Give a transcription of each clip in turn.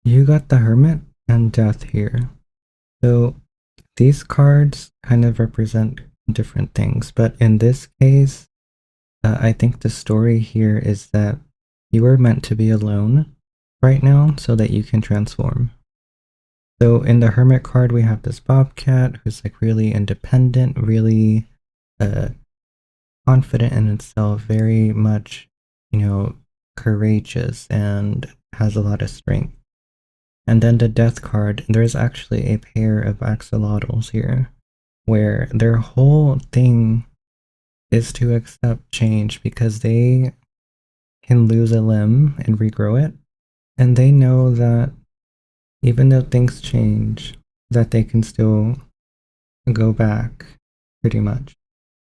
You got the Hermit and Death here. So these cards kind of represent different things, but in this case, I think the story here is that you are meant to be alone right now so that you can transform. So in the Hermit card, we have this Bobcat who's like really independent, really uh, confident in itself, very much, courageous and has a lot of strength. And then the Death card, there's actually a pair of axolotls here where their whole thing is to accept change because they can lose a limb and regrow it. And they know that even though things change, that they can still go back pretty much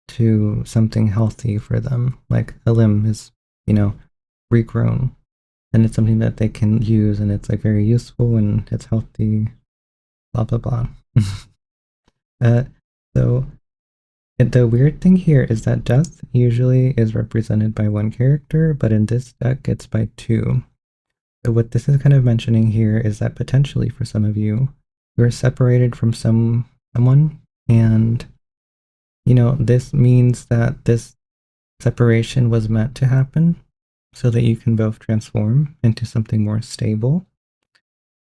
to something healthy for them. Like a limb is, you know, regrown and it's something that they can use and it's like very useful and it's healthy, blah, blah, blah. uh, so the weird thing here is that death usually is represented by one character, but in this deck it's by two. So what this is kind of mentioning here is that potentially for some of you, you're separated from someone, and this means that this separation was meant to happen so that you can both transform into something more stable.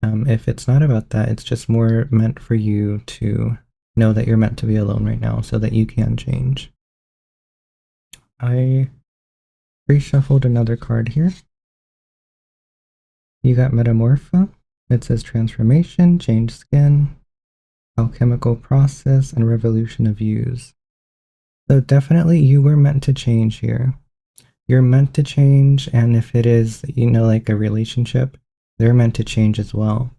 If it's not about that, it's just more meant for you to know that you're meant to be alone right now so that you can change. I reshuffled another card here. You got Metamorpha. It says transformation, change skin, alchemical process, and revolution of use. So definitely you were meant to change here. You're meant to change, and if it is, like a relationship, they're meant to change as well.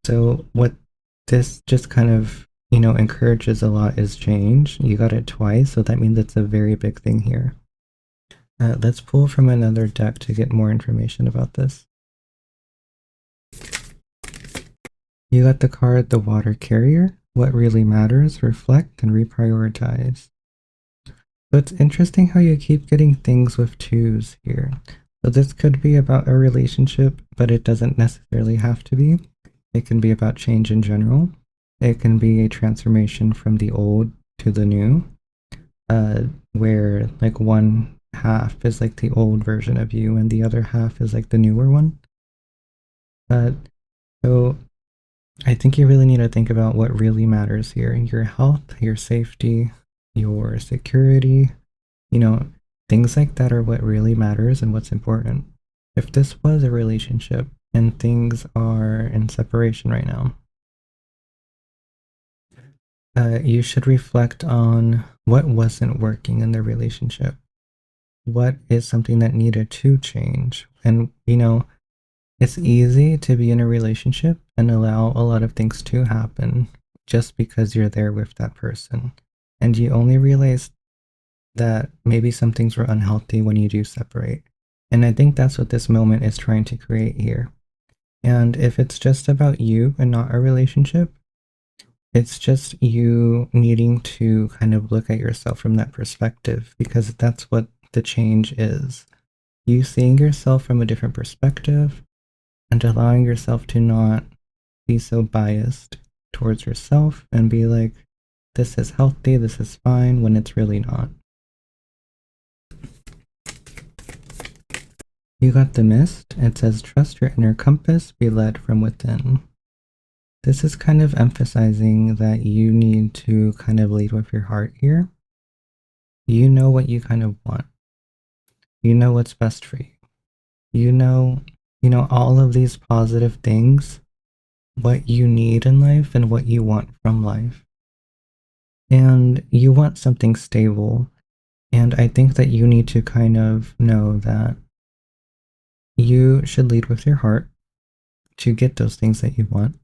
So what this just kind of, encourages a lot is change. You got it twice, so that means it's a very big thing here. Let's pull from another deck to get more information about this. You got the card The Water Carrier. What really matters, reflect, and reprioritize. So it's interesting how you keep getting things with twos here. So this could be about a relationship, but it doesn't necessarily have to be. It can be about change in general. It can be a transformation from the old to the new, where like one half is like the old version of you and the other half is like the newer one. So I think you really need to think about what really matters here: your health, your safety, your security, you know, things like that are what really matters and what's important. If this was a relationship and things are in separation right now, you should reflect on what wasn't working in the relationship. What is something that needed to change? And, it's easy to be in a relationship and allow a lot of things to happen just because you're there with that person. And you only realize that maybe some things were unhealthy when you do separate. And I think that's what this moment is trying to create here. And if it's just about you and not a relationship, it's just you needing to kind of look at yourself from that perspective because that's what the change is. You seeing yourself from a different perspective and allowing yourself to not be so biased towards yourself and be like, this is healthy, this is fine, when it's really not. You got the Mist. It says, trust your inner compass, be led from within. This is kind of emphasizing that you need to kind of lead with your heart here. You know what you kind of want. You know what's best for you. You know all of these positive things, what you need in life and what you want from life. And you want something stable. And I think that you need to kind of know that you should lead with your heart to get those things that you want.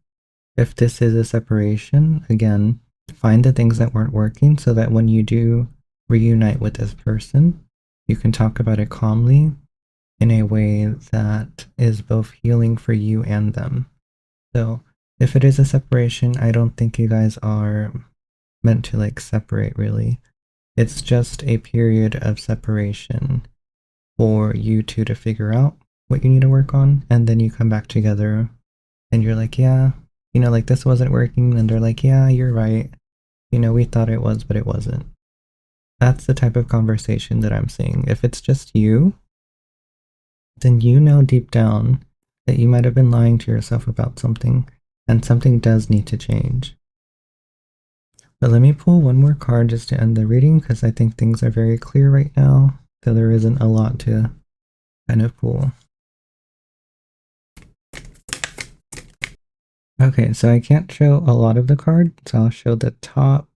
If this is a separation, again, find the things that weren't working so that when you do reunite with this person, you can talk about it calmly in a way that is both healing for you and them. So if it is a separation, I don't think you guys are meant to like separate really. It's just a period of separation for you two to figure out what you need to work on, and then you come back together and you're like, yeah, like this wasn't working, and they're like, yeah, you're right. We thought it was, but it wasn't. That's the type of conversation that I'm seeing. If it's just you, then deep down that you might have been lying to yourself about something, and something does need to change. But let me pull one more card just to end the reading because I think things are very clear right now, so there isn't a lot to kind of pull. Okay, so I can't show a lot of the cards, so I'll show the top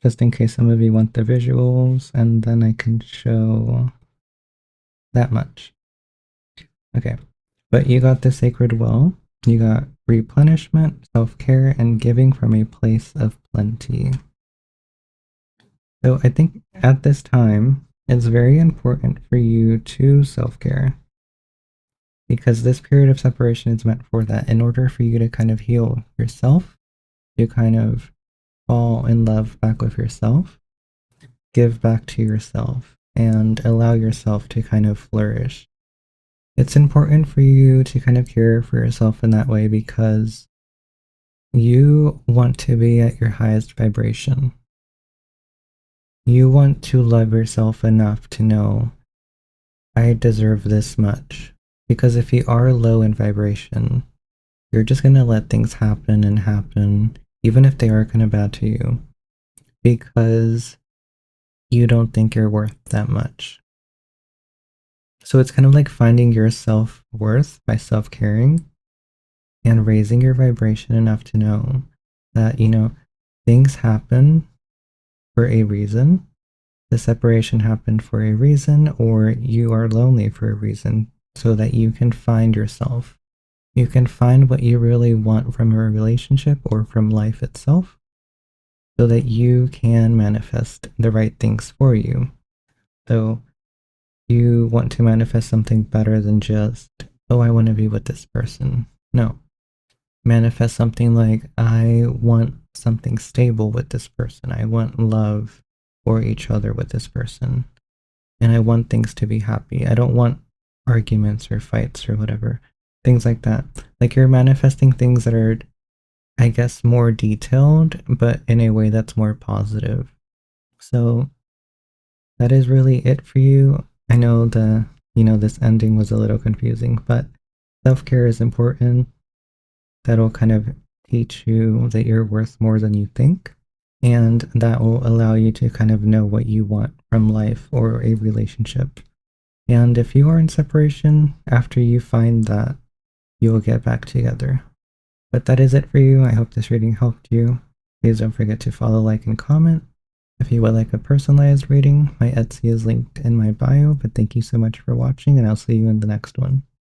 just in case some of you want the visuals, and then I can show that much. Okay, but you got the Sacred Well, you got replenishment, self-care, and giving from a place of plenty. So I think at this time, it's very important for you to self-care because this period of separation is meant for that. In order for you to kind of heal yourself, you kind of fall in love back with yourself, give back to yourself, and allow yourself to kind of flourish. It's important for you to kind of care for yourself in that way because you want to be at your highest vibration. You want to love yourself enough to know, I deserve this much. Because if you are low in vibration, you're just going to let things happen and happen, even if they are kind of bad to you, because you don't think you're worth that much. So it's kind of like finding your self-worth by self-caring and raising your vibration enough to know that, things happen for a reason. The separation happened for a reason, or you are lonely for a reason, so that you can find yourself. You can find what you really want from a relationship or from life itself, so that you can manifest the right things for you. So you want to manifest something better than just, oh, I want to be with this person. No. Manifest something like, I want something stable with this person. I want love for each other with this person. And I want things to be happy. I don't want arguments or fights or whatever. Things like that. Like you're manifesting things that are, I guess, more detailed, but in a way that's more positive. So that is really it for you. I know this ending was a little confusing, but self-care is important. That'll kind of teach you that you're worth more than you think. And that will allow you to kind of know what you want from life or a relationship. And if you are in separation, after you find that, you will get back together. But that is it for you. I hope this reading helped you. Please don't forget to follow, like, and comment. If you would like a personalized reading, my Etsy is linked in my bio. But thank you so much for watching, and I'll see you in the next one.